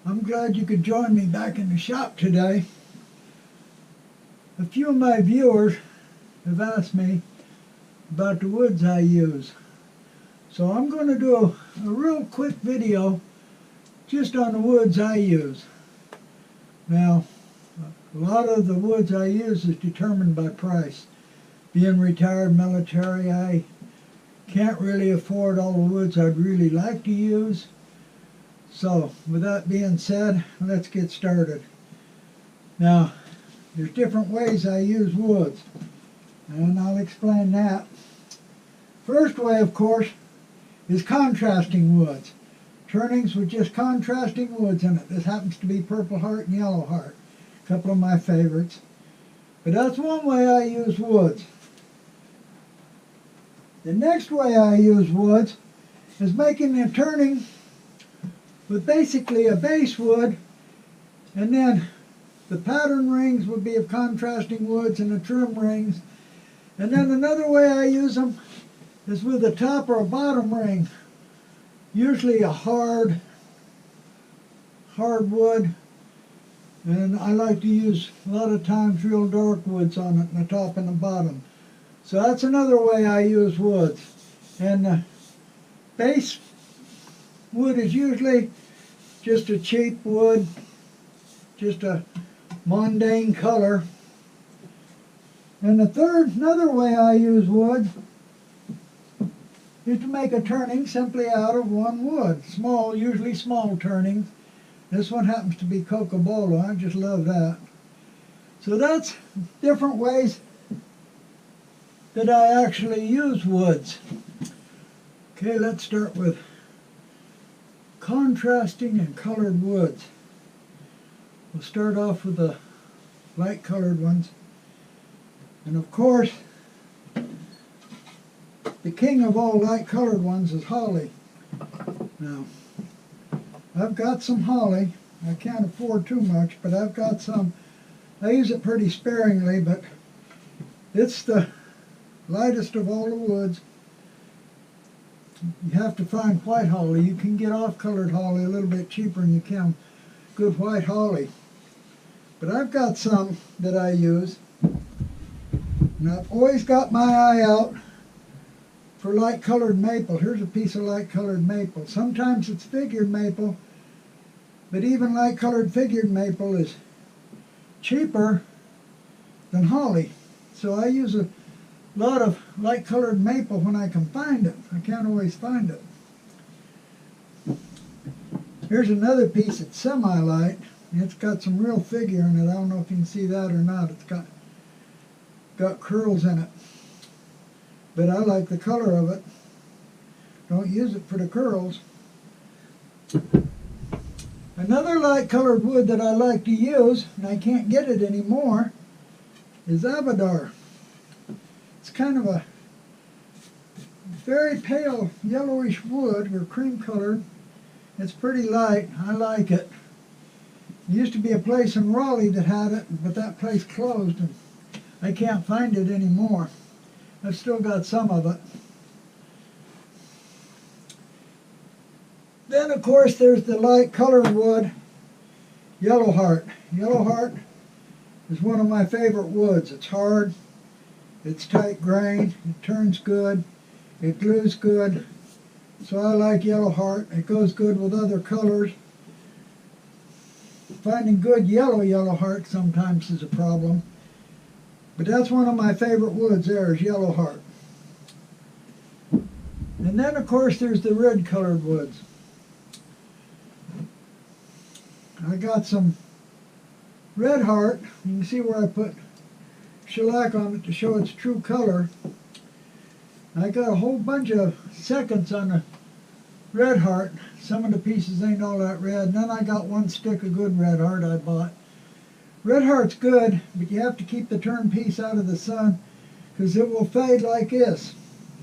I'm glad you could join me back in the shop today. A few of my viewers have asked me about the woods I use. So I'm going to do a real quick video just on the woods I use. Now, a lot of the woods I use is determined by price. Being retired military, I can't really afford all the woods I'd really like to use. So, with that being said, let's get started. Now, there's different ways I use woods, and I'll explain that. First way, of course, is contrasting woods. Turnings with just contrasting woods in it. This happens to be Purple Heart and Yellow Heart, a couple of my favorites. But that's one way I use woods. The next way I use woods is making a turning with basically a base wood, and then the pattern rings would be of contrasting woods and the trim rings. And then another way I use them is with a top or a bottom ring, usually a hard wood, and I like to use a lot of times real dark woods on it, in the top and the bottom. So that's another way I use woods. And the base wood is usually just a cheap wood, just a mundane color. And another way I use wood is to make a turning simply out of one wood. Small, usually small turnings. This one happens to be Cocobolo. I just love that. So that's different ways that I actually use woods. Okay, let's start with contrasting and colored woods. We'll start off with the light colored ones. And of course, the king of all light colored ones is holly. Now, I've got some holly. I can't afford too much, but I've got some. I use it pretty sparingly, but it's the lightest of all the woods. You have to find white holly. You can get off-colored holly a little bit cheaper than you can good white holly. But I've got some that I use. And I've always got my eye out for light-colored maple. Here's a piece of light-colored maple. Sometimes it's figured maple, but even light-colored figured maple is cheaper than holly. So I use a lot of light-colored maple when I can find it. I can't always find it. Here's another piece that's semi-light. It's got some real figure in it. I don't know if you can see that or not. It's got curls in it. But I like the color of it. Don't use it for the curls. Another light-colored wood that I like to use, and I can't get it anymore, is Abadar. It's kind of a very pale yellowish wood, or cream colored. It's pretty light. I like it. There used to be a place in Raleigh that had it, but that place closed and I can't find it anymore. I've still got some of it. Then of course there's the light colored wood, Yellow Heart. Yellow Heart is one of my favorite woods. It's hard. It's tight grain, it turns good, it glues good, so I like Yellow Heart. It goes good with other colors. Finding good Yellow Heart sometimes is a problem, but that's one of my favorite woods there is Yellow Heart. And then of course there's the red colored woods. I got some Red Heart. You can see where I put shellac on it to show its true color. I got a whole bunch of seconds on the Red Heart. Some of the pieces ain't all that red. And then I got one stick of good Red Heart I bought. Red Heart's good, but you have to keep the turn piece out of the sun because it will fade like this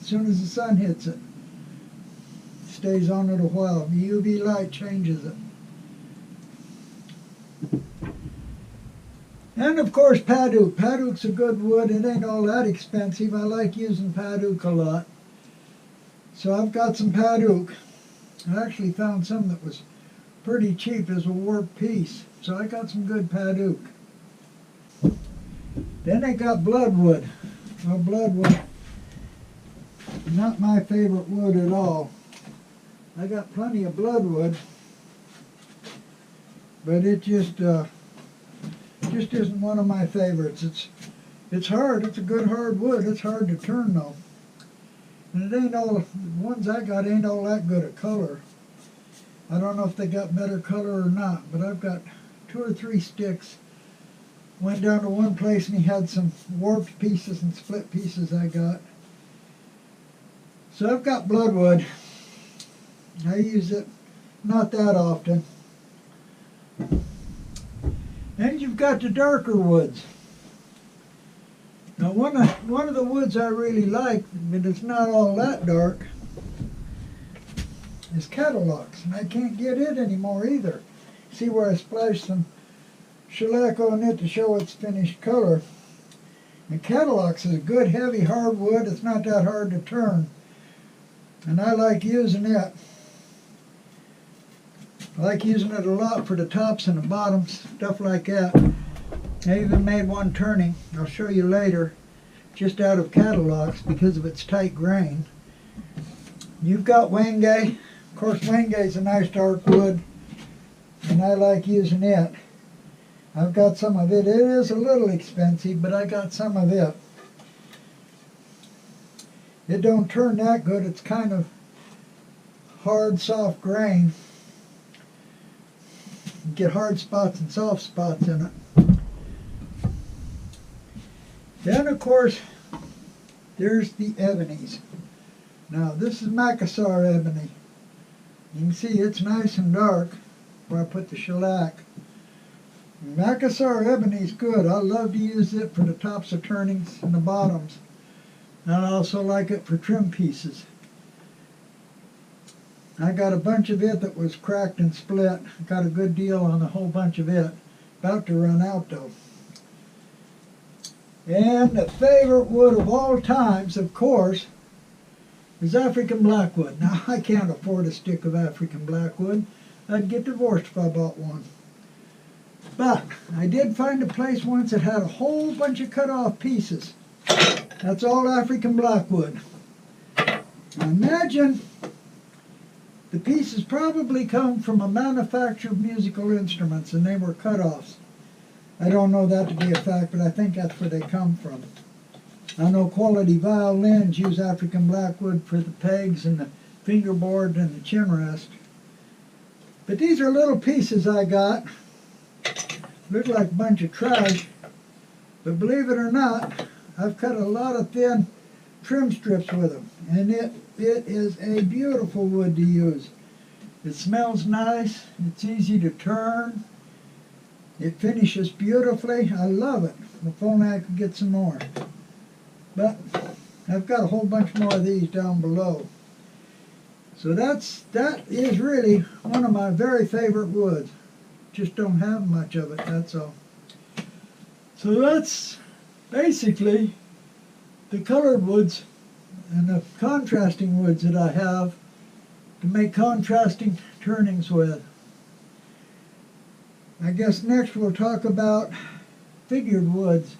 as soon as the sun hits it. It stays on it a while. The UV light changes it. And of course Padauk. Padauk's a good wood. It ain't all that expensive. I like using Padauk a lot. So I've got some Padauk. I actually found some that was pretty cheap as a warped piece. So I got some good Paduke. Then they got bloodwood. Well, bloodwood, not my favorite wood at all. I got plenty of bloodwood, but it just isn't one of my favorites. It's hard. It's a good hard wood. It's hard to turn though. And it ain't all, the ones I got ain't all that good at color. I don't know if they got better color or not, but I've got 2 or 3 sticks. Went down to one place and he had some warped pieces and split pieces I got. So I've got bloodwood. I use it not that often. Then you've got the darker woods. Now one of the woods I really like, but it's not all that dark, is Cadillacs, and I can't get it anymore either. See where I splashed some shellac on it to show its finished color. And Cadillacs is a good heavy hard wood. It's not that hard to turn, and I like using it. I like using it a lot for the tops and the bottoms, stuff like that. I even made one turning, I'll show you later, just out of Cadillacs because of its tight grain. You've got Wenge. Of course, Wenge is a nice dark wood, and I like using it. I've got some of it. It is a little expensive, but I got some of it. It don't turn that good. It's kind of hard, soft grain. You get hard spots and soft spots in it. Then, of course, there's the ebonies. Now, this is Macassar ebony. You can see it's nice and dark where I put the shellac. Macassar ebony is good. I love to use it for the tops of turnings and the bottoms. And I also like it for trim pieces. I got a bunch of it that was cracked and split. Got a good deal on a whole bunch of it. About to run out though. And the favorite wood of all times, of course, is African blackwood. Now, I can't afford a stick of African blackwood. I'd get divorced if I bought one. But I did find a place once that had a whole bunch of cut off pieces. That's all African blackwood. Now imagine the pieces probably come from a manufacturer of musical instruments and they were cut-offs. I don't know that to be a fact, but I think that's where they come from. I know quality violins use African blackwood for the pegs and the fingerboard and the chin rest. But these are little pieces I got. Look like a bunch of trash. But believe it or not, I've cut a lot of thin trim strips with them. And it is a beautiful wood to use. It smells nice. It's easy to turn. It finishes beautifully. I love it. If only I could get some more. But I've got a whole bunch more of these down below. So that is really one of my very favorite woods. Just don't have much of it, that's all. So that's basically the colored woods and the contrasting woods that I have to make contrasting turnings with. I guess next we'll talk about figured woods.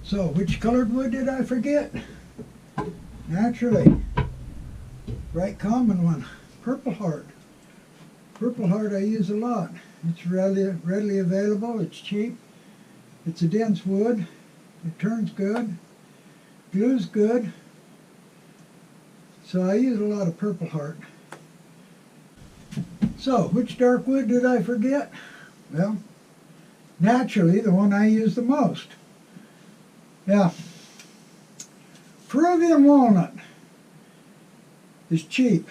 So, which colored wood did I forget? Naturally, right common one, Purple Heart. Purple Heart I use a lot. It's readily available, it's cheap, it's a dense wood, it turns good, glues good, so I use a lot of Purple Heart. So, which dark wood did I forget? Well, naturally, the one I use the most. Yeah. Peruvian walnut is cheap.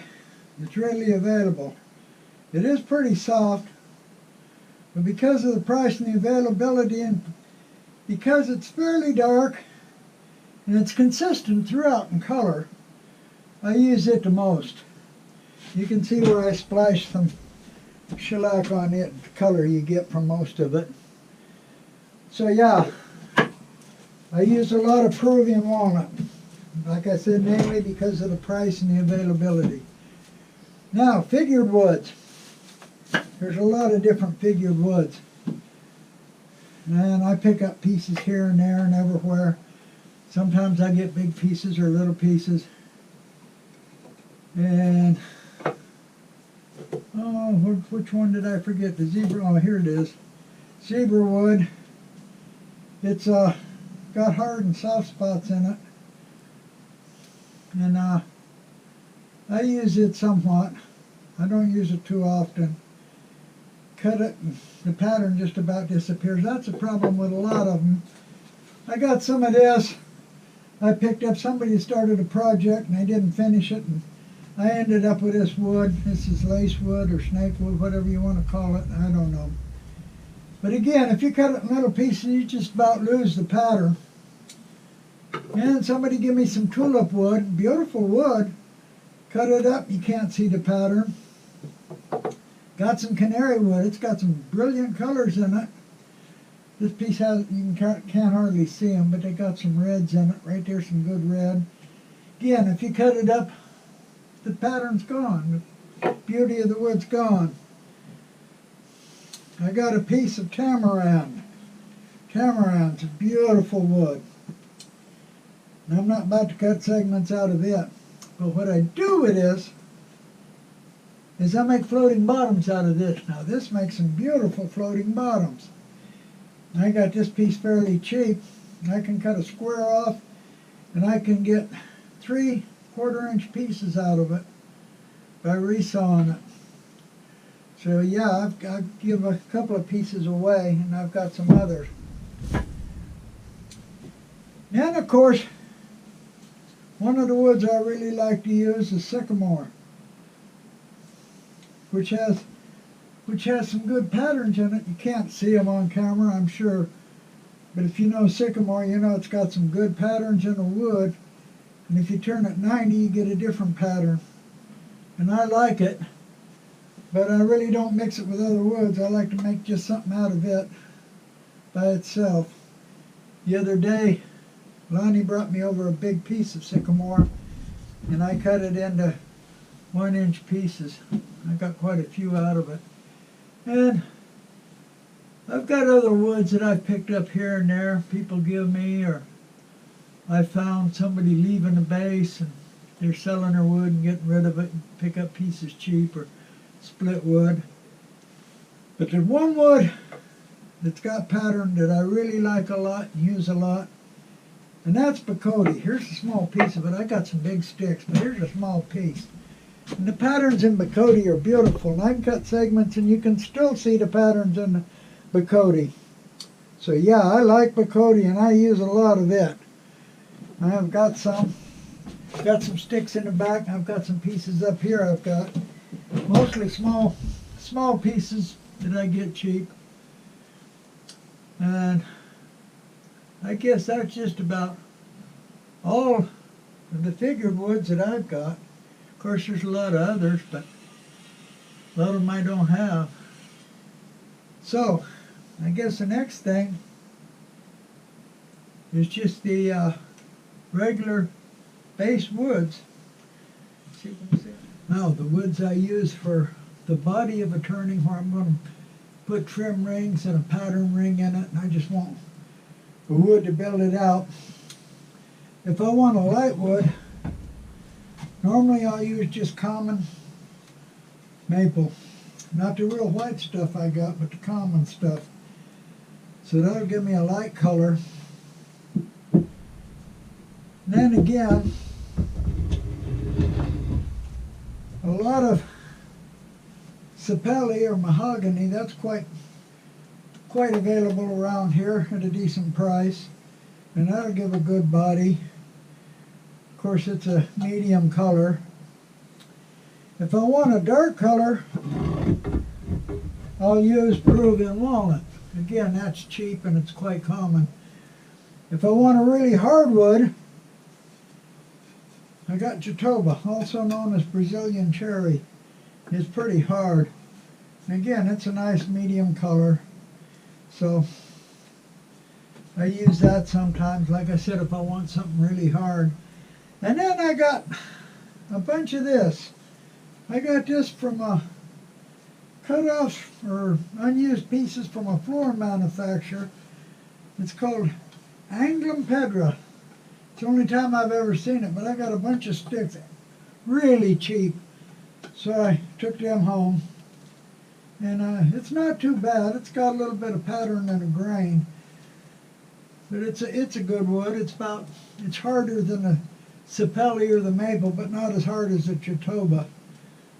It's readily available. It is pretty soft, but because of the price and the availability and because it's fairly dark and it's consistent throughout in color, I use it the most. You can see where I splashed some shellac on it, the color you get from most of it. So yeah, I use a lot of Peruvian walnut. Like I said, mainly because of the price and the availability. Now, figured woods. There's a lot of different figured woods. And I pick up pieces here and there and everywhere. Sometimes I get big pieces or little pieces. And, oh, which one did I forget? The zebra, oh, here it is. Zebra wood. It's got hard and soft spots in it. And I use it somewhat. I don't use it too often. Cut it, and the pattern just about disappears. That's a problem with a lot of them. I got some of this. I picked up, somebody started a project and they didn't finish it, and I ended up with this wood. This is lace wood or snake wood, whatever you want to call it. I don't know. But again, if you cut it in little pieces, you just about lose the pattern. And somebody give me some tulip wood, beautiful wood. Cut it up, you can't see the pattern. Got some canary wood. It's got some brilliant colors in it. This piece has, you can't hardly see them, but they got some reds in it. Right there, some good red. Again, if you cut it up, the pattern's gone. The beauty of the wood's gone. I got a piece of tamarind. Tamarind's a beautiful wood. And I'm not about to cut segments out of it. But what I do with this is I make floating bottoms out of this. Now this makes some beautiful floating bottoms. I got this piece fairly cheap. I can cut a square off and I can get 3 1/4-inch pieces out of it by resawing it. So yeah, I've give a couple of pieces away, and I've got some others. And of course, one of the woods I really like to use is sycamore, which has some good patterns in it. You can't see them on camera, I'm sure, but if you know sycamore, you know it's got some good patterns in the wood. And if you turn it 90, you get a different pattern. And I like it, but I really don't mix it with other woods. I like to make just something out of it by itself. The other day, Lonnie brought me over a big piece of sycamore, and I cut it into 1-inch pieces. I got quite a few out of it. And I've got other woods that I've picked up here and there, people give me, or I found somebody leaving a base and they're selling their wood and getting rid of it and pick up pieces cheap, or split wood. But there's one wood that's got pattern that I really like a lot and use a lot, and that's Bacote. Here's a small piece of it. I got some big sticks, but here's a small piece. And the patterns in Bacote are beautiful, and I can cut segments and you can still see the patterns in the Bacote. So yeah, I like Bacote and I use a lot of it. I've got some sticks in the back. I've got some pieces up here. I've got mostly small pieces that I get cheap. And I guess that's just about all of the figured woods that I've got. Of course, there's a lot of others, but a lot of them I don't have. So, I guess the next thing is just the regular base woods. Now, the woods I use for the body of a turning, where I'm going to put trim rings and a pattern ring in it, and I just want the wood to build it out. If I want a light wood, normally I'll use just common maple. Not the real white stuff I got, but the common stuff. So that'll give me a light color. Then again, a lot of sapelli or mahogany, that's quite available around here at a decent price, and that'll give a good body. Of course, it's a medium color. If I want a dark color, I'll use Peruvian walnut. Again, that's cheap and it's quite common. If I want a really hard wood, I got Jatoba, also known as Brazilian cherry. It's pretty hard. And again, it's a nice medium color. So I use that sometimes, like I said, if I want something really hard. And then I got a bunch of this. I got this from cut-offs or unused pieces from a floor manufacturer. It's called Anglum Pedra. It's the only time I've ever seen it, but I got a bunch of sticks, really cheap. So I took them home, and it's not too bad. It's got a little bit of pattern and a grain, but it's a good wood. It's harder than the sapelli or the maple, but not as hard as the Jatoba.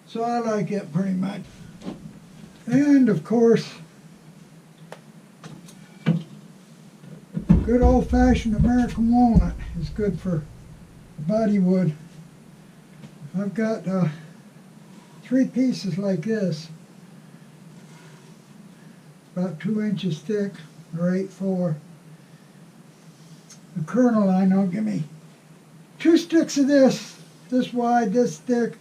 So I like it pretty much. And of course, good old-fashioned American walnut is good for body wood. I've got 3 pieces like this, about 2 inches thick, or 8/4. The kernel line will give me 2 sticks of this wide, this thick,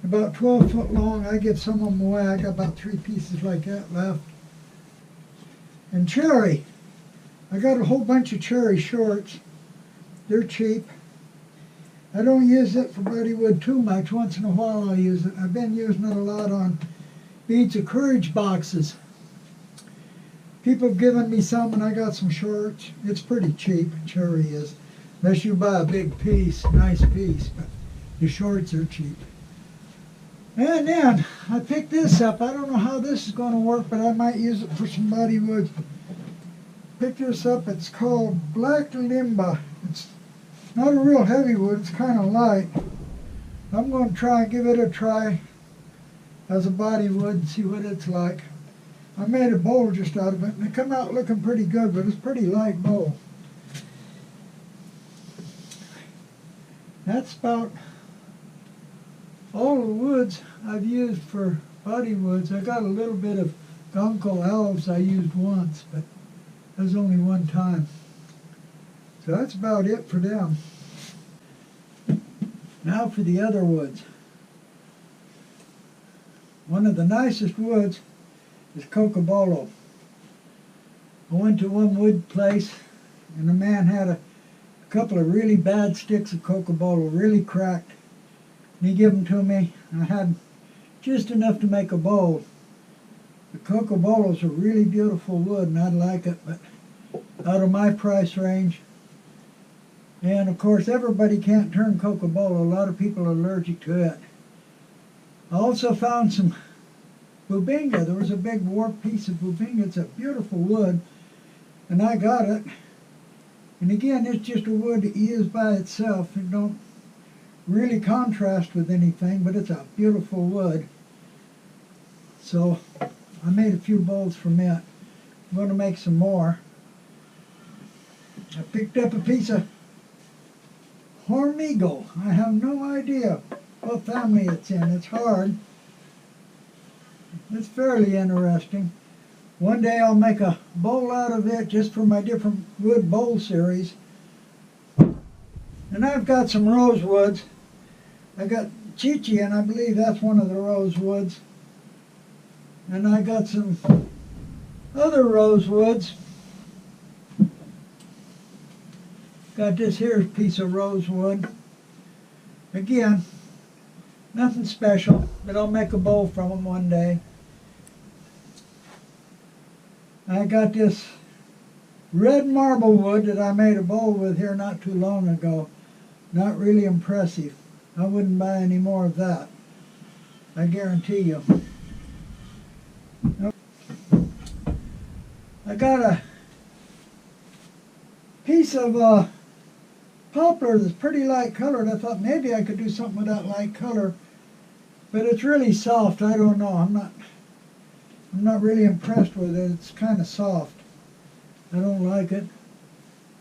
about 12 foot long. I give some of them away. I got about 3 pieces like that left. And cherry. I got a whole bunch of cherry shorts. They're cheap. I don't use it for body wood too much. Once in a while I'll use it. I've been using it a lot on beads of courage boxes. People have given me some, and I got some shorts. It's pretty cheap, cherry is. Unless you buy a big piece, nice piece, but the shorts are cheap. And then I picked this up. I don't know how this is going to work, but I might use it for some body wood. Picked this up. It's called Black Limba. It's not a real heavy wood. It's kind of light. I'm going to try and give it a try as a body wood and see what it's like. I made a bowl just out of it, and it come out looking pretty good, but it's a pretty light bowl. That's about all the woods I've used for body woods. I got a little bit of Gonko elves I used once, but that was only one time. So that's about it for them. Now for the other woods. One of the nicest woods is cocobolo. I went to one wood place, and the man had a couple of really bad sticks of cocobolo, really cracked. And he gave them to me. I had just enough to make a bowl. The cocobolo is a really beautiful wood, and I'd like it, but out of my price range. And of course, everybody can't turn cocobolo. A lot of people are allergic to it. I also found some bubinga. There was a big warped piece of bubinga. It's a beautiful wood, and I got it. And again, it's just a wood that you use by itself. It don't really contrast with anything, but it's a beautiful wood. So I made a few bowls from it. I'm going to make some more. I picked up a piece of hormigo. I have no idea what family it's in. It's hard. It's fairly interesting. One day I'll make a bowl out of it just for my different wood bowl series. And I've got some rosewoods. I got chichi, and I believe that's one of the rosewoods. And I got some other rosewoods. Got this here piece of rosewood. Again, nothing special, but I'll make a bowl from them one day. I got this red marble wood that I made a bowl with here not too long ago. Not really impressive. I wouldn't buy any more of that. I guarantee you. I got a piece of poplar that's pretty light colored. I thought maybe I could do something with that light color, but it's really soft. I don't know. I'm not really impressed with it. It's kind of soft. I don't like it.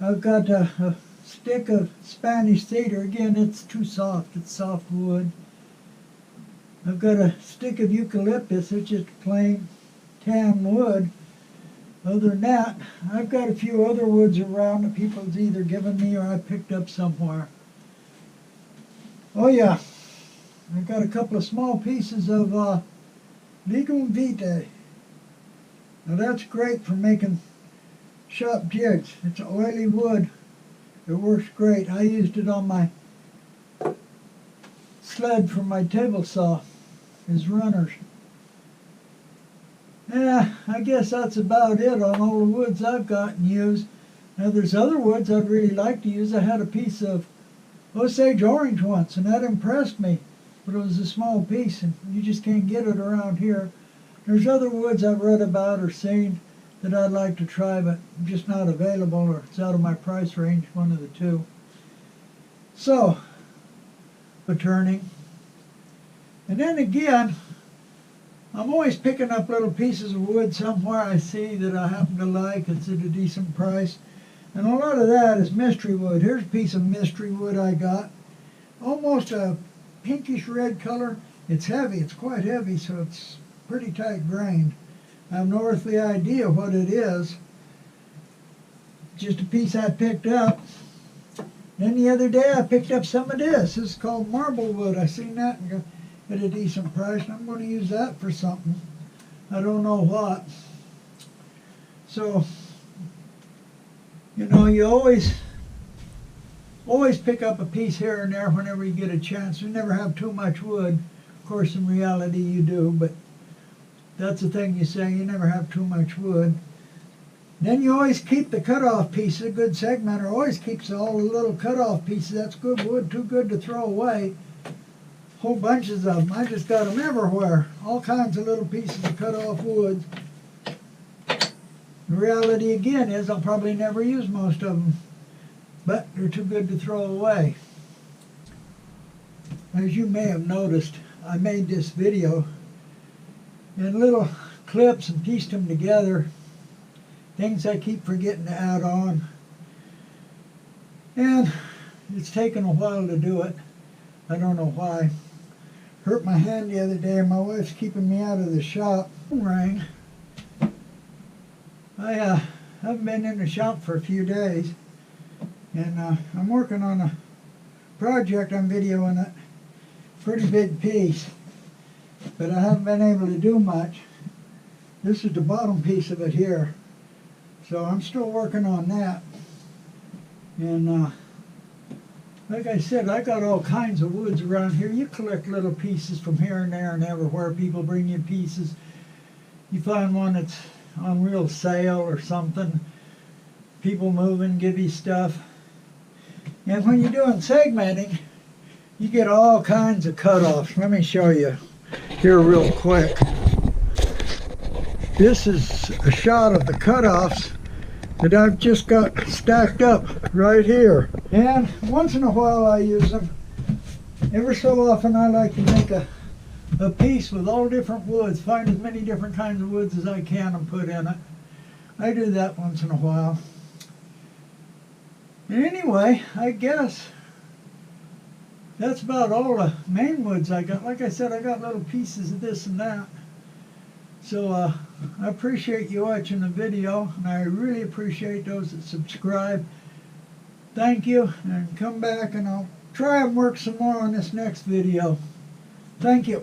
I've got a stick of Spanish cedar. Again, it's too soft. It's soft wood. I've got a stick of eucalyptus. It's just plain tan wood. Other than that, I've got a few other woods around that people's either given me or I picked up somewhere. Oh yeah, I've got a couple of small pieces of ligum vitae. Now that's great for making shop jigs. It's oily wood. It works great. I used it on my sled for my table saw. as runners. Yeah, I guess that's about it on all the woods I've got and used. Now there's other woods I'd really like to use. I had a piece of Osage orange once, and that impressed me. But it was a small piece, and you just can't get it around here. There's other woods I've read about or seen that I'd like to try, but just not available, or it's out of my price range, one of the two. So, returning. And then again, I'm always picking up little pieces of wood somewhere I see that I happen to like. It's at a decent price. And a lot of that is mystery wood. Here's a piece of mystery wood I got. Almost a pinkish red color. It's heavy. It's quite heavy, so it's pretty tight grained. I have no earthly idea what it is. Just a piece I picked up. Then the other day I picked up some of this. This is called marble wood. I seen that at a decent price, and I'm going to use that for something. I don't know what. So, you know, you always pick up a piece here and there whenever you get a chance. You never have too much wood. Of course, in reality you do, but that's the thing you say, you never have too much wood. Then you always keep the cut-off pieces. A good segmenter always keeps all the little cut-off pieces. That's good wood, too good to throw away. Whole bunches of them. I just got them everywhere. All kinds of little pieces of cut-off wood. The reality again is I'll probably never use most of them, but they're too good to throw away. As you may have noticed, I made this video in little clips and pieced them together. Things I keep forgetting to add on. And it's taken a while to do it. I don't know why. Hurt my hand the other day, and my wife's keeping me out of the shop. Rang. I haven't been in the shop for a few days, and I'm working on a project. I'm videoing it. Pretty big piece, but I haven't been able to do much. This is the bottom piece of it here, so I'm still working on that. And like I said, I got all kinds of woods around here. You collect little pieces from here and there and everywhere. People bring you pieces. You find one that's on real sale or something. People moving, give you stuff. And when you're doing segmenting, you get all kinds of cutoffs. Let me show you here real quick. This is a shot of the cutoffs that I've just got stacked up right here. And once in a while I use them. Ever so often I like to make a piece with all different woods, find as many different kinds of woods as I can and put in it. I do that once in a while. And anyway, I guess that's about all the main woods I got. Like I said, I got little pieces of this and that. So I appreciate you watching the video, and I really appreciate those that subscribe. Thank you, and come back and I'll try and work some more on this next video. Thank you.